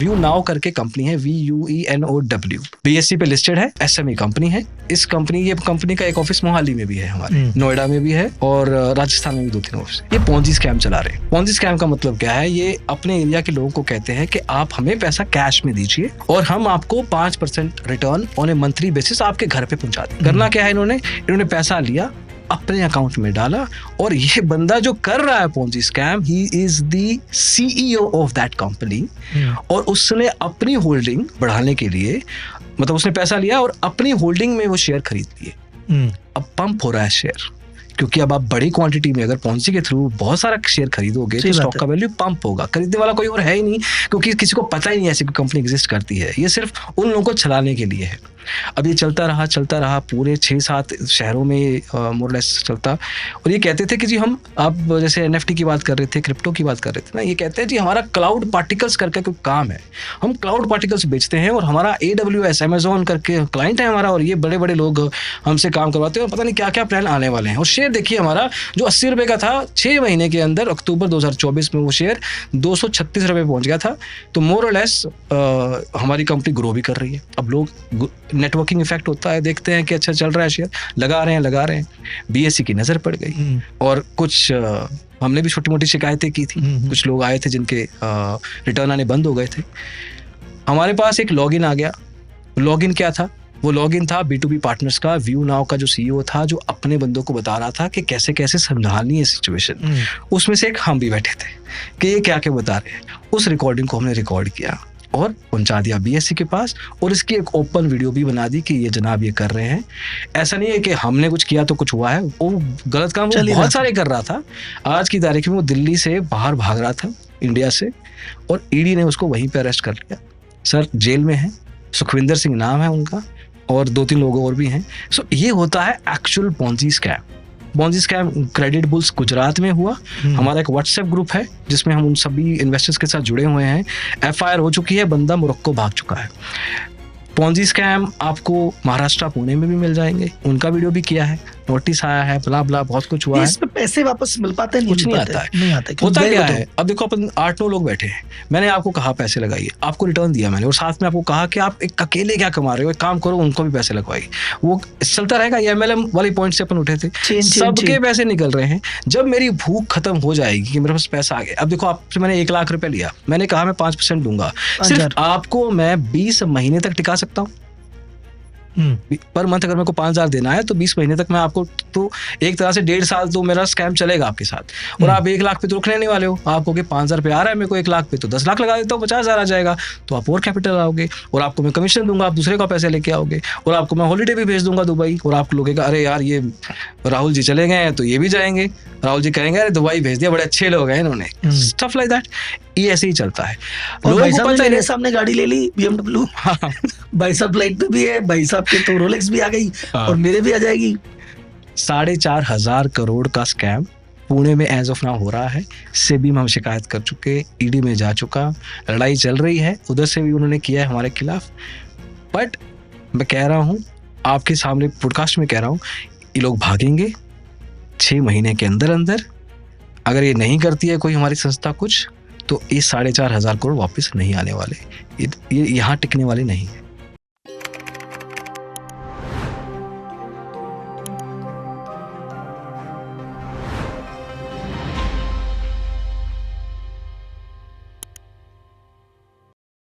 View now करके company है, VUENOW, BSE पे लिस्टेड है, SME कंपनी है। इस कंपनी, ये कंपनी का एक ऑफिस मोहाली में भी है, हमारे नोएडा में भी है और राजस्थान में भी 2-3 ऑफिस। ये पोंजी स्कैम चला रहे हैं। पोंजी स्कैम का मतलब क्या है? ये अपने एरिया के लोगों को कहते हैं कि आप हमें पैसा कैश में दीजिए और हम आपको 5% return on A monthly basis आपके घर पे पहुंचा दें। करना क्या है, इन्होंने पैसा लिया, अपने अकाउंट में डाला, और ये बंदा जो कर रहा है Ponzi scam, he is the CEO of that company, और उसने अपनी होल्डिंग बढ़ाने के लिए, मतलब उसने पैसा लिया और अपनी होल्डिंग में वो शेयर खरीद लिए। अब पंप हो रहा है शेयर, क्योंकि अब आप बड़ी क्वांटिटी में अगर पोंजी के थ्रू बहुत सारा शेयर खरीदोगे तो स्टॉक का वैल्यू पंप होगा। खरीदने वाला कोई और है ही नहीं, क्योंकि किसी को पता ही नहीं ऐसी कोई कंपनी एग्जिस्ट करती है। ये सिर्फ उन लोगों को चलाने के लिए है। अब ये चलता रहा पूरे 6-7 शहरों में मोरलेस चलता, और ये कहते थे कि जी हम, आप जैसे NFT की बात कर रहे थे, क्रिप्टो की बात कर रहे थे ना, ये कहते हैं जी हमारा क्लाउड पार्टिकल्स करके कोई काम है, हम क्लाउड पार्टिकल्स बेचते हैं और हमारा AWS Amazon करके क्लाइंट है हमारा, और ये बड़े बड़े लोग हमसे काम करवाते हैं और पता नहीं क्या क्या प्लान आने वाले हैं। और शेयर देखिए हमारा जो 80 रुपये का था, 6 महीने के अंदर अक्टूबर 2024 में वो शेयर 236 रुपये पहुंच गया था। तो मोर और लेस हमारी कंपनी ग्रो भी कर रही है। अब लोग, नेटवर्किंग इफेक्ट होता है, देखते हैं कि अच्छा चल रहा है शेयर, लगा रहे हैं। BSE की नजर पड़ गई और कुछ हमने भी छोटी मोटी शिकायतें की थी। कुछ लोग आए थे जिनके रिटर्न आने बंद हो गए थे। हमारे पास एक लॉगिन आ गया। लॉगिन क्या था? वो लॉगिन था B2B पार्टनर्स का, व्यू नाउ का जो CEO था, जो अपने बंदों को बता रहा था कि कैसे कैसे संभालनी है सिचुएशन। उसमें से एक हम भी बैठे थे कि ये क्या क्या बता रहे हैं। उस रिकॉर्डिंग को हमने रिकॉर्ड किया और पहुंचा दिया BSE के पास, और इसकी एक ओपन वीडियो भी बना दी कि ये जनाब ये कर रहे हैं। ऐसा नहीं है कि हमने कुछ किया तो कुछ हुआ है, वो गलत काम वो बहुत सारे कर रहा था। आज की तारीख में वो दिल्ली से बाहर भाग रहा था, इंडिया से, और ED ने उसको वहीं पे अरेस्ट कर लिया। सर जेल में है, सुखविंदर सिंह नाम है उनका, और 2-3 लोग और भी हैं। सो ये होता है actual Ponzi scam. Ponzi scam credit bulls Gujarat में हुआ। हमारा एक व्हाट्सएप ग्रुप है जिसमें हम उन सभी इन्वेस्टर्स के साथ जुड़े हुए हैं। FIR हो चुकी है, बंदा मोरक्को भाग चुका है। पोंजी स्कैम आपको महाराष्ट्र पुणे में भी मिल जाएंगे, उनका वीडियो भी किया है, नोटिस आया है, ब्ला ब्ला बहुत कुछ हुआ है। इसमें पैसे वापस मिल पाते हैं? कुछ नहीं आता है। होता क्या है, अब देखो अपन 8-9 लोग बैठे हैं, मैंने आपको कहा पैसे लगाइए, आपको रिटर्न दिया मैंने, और साथ में आपको कहा कि आप एक अकेले क्या कमा रहे हो, एक काम करो उनको भी पैसे लगवाइए। वो चलता रहेगा। ये MLM वाली पॉइंट से अपन उठे थे, सबके पैसे निकल रहे हैं। जब मेरी भूख खत्म हो जाएगी कि मेरे पास पैसा आ गया, अब देखो आपसे मैंने 1 लाख रुपए लिया, मैंने कहा मैं 5% दूंगा, सिर्फ आपको मैं 20 महीने तक टिका सकता हूँ। पर मंथ अगर मेरे को 5,000 देना है तो 20 महीने तक मैं आपको, तो एक तरह से 1.5 साल तो मेरा स्कैम चलेगा आपके साथ। और आप 1 लाख पे तो रुकने नहीं वाले हो, आपको 5,000 पे आ रहा है मेरे को 1 लाख पे, तो 10 लाख लगा देता हूँ, 50,000 आ जाएगा, तो आप और कैपिटल आओगे, और आपको मैं कमीशन दूंगा, आप दूसरे का पैसे लेके आओगे, और आपको मैं हॉलीडे भी भेज दूंगा दुबई, और आप लोगों अरे यार ये राहुल जी चले गए हैं तो ये भी जाएंगे, राहुल जी कहेंगे अरे दुबई भेज दिया, बड़े अच्छे लोग हैं इन्होंने, स्टफ लाइक दैट। ये ऐसे ही चलता है। भाई साहब मेरे सामने गाड़ी ले ली BMW, भाई साहब फ्लाइट पे भी है, भाई साहब के तो रोलेक्स भी आ गई और मेरे भी आ जाएगी। 4,500 करोड़ का स्कैम पुणे में एज ऑफ नाउ हो रहा है। सेबी में हम शिकायत कर चुके, ED में जा चुका, लड़ाई चल रही है, उधर से भी उन्होंने किया है हमारे खिलाफ। बट मैं कह रहा हूँ आपके सामने पॉडकास्ट में कह रहा हूँ, ये लोग भागेंगे 6 महीने के अंदर अंदर। अगर ये नहीं करती है कोई हमारी संस्था कुछ, तो ये 4,500 करोड़ वापस नहीं आने वाले, ये यहाँ टिकने वाले नहीं है।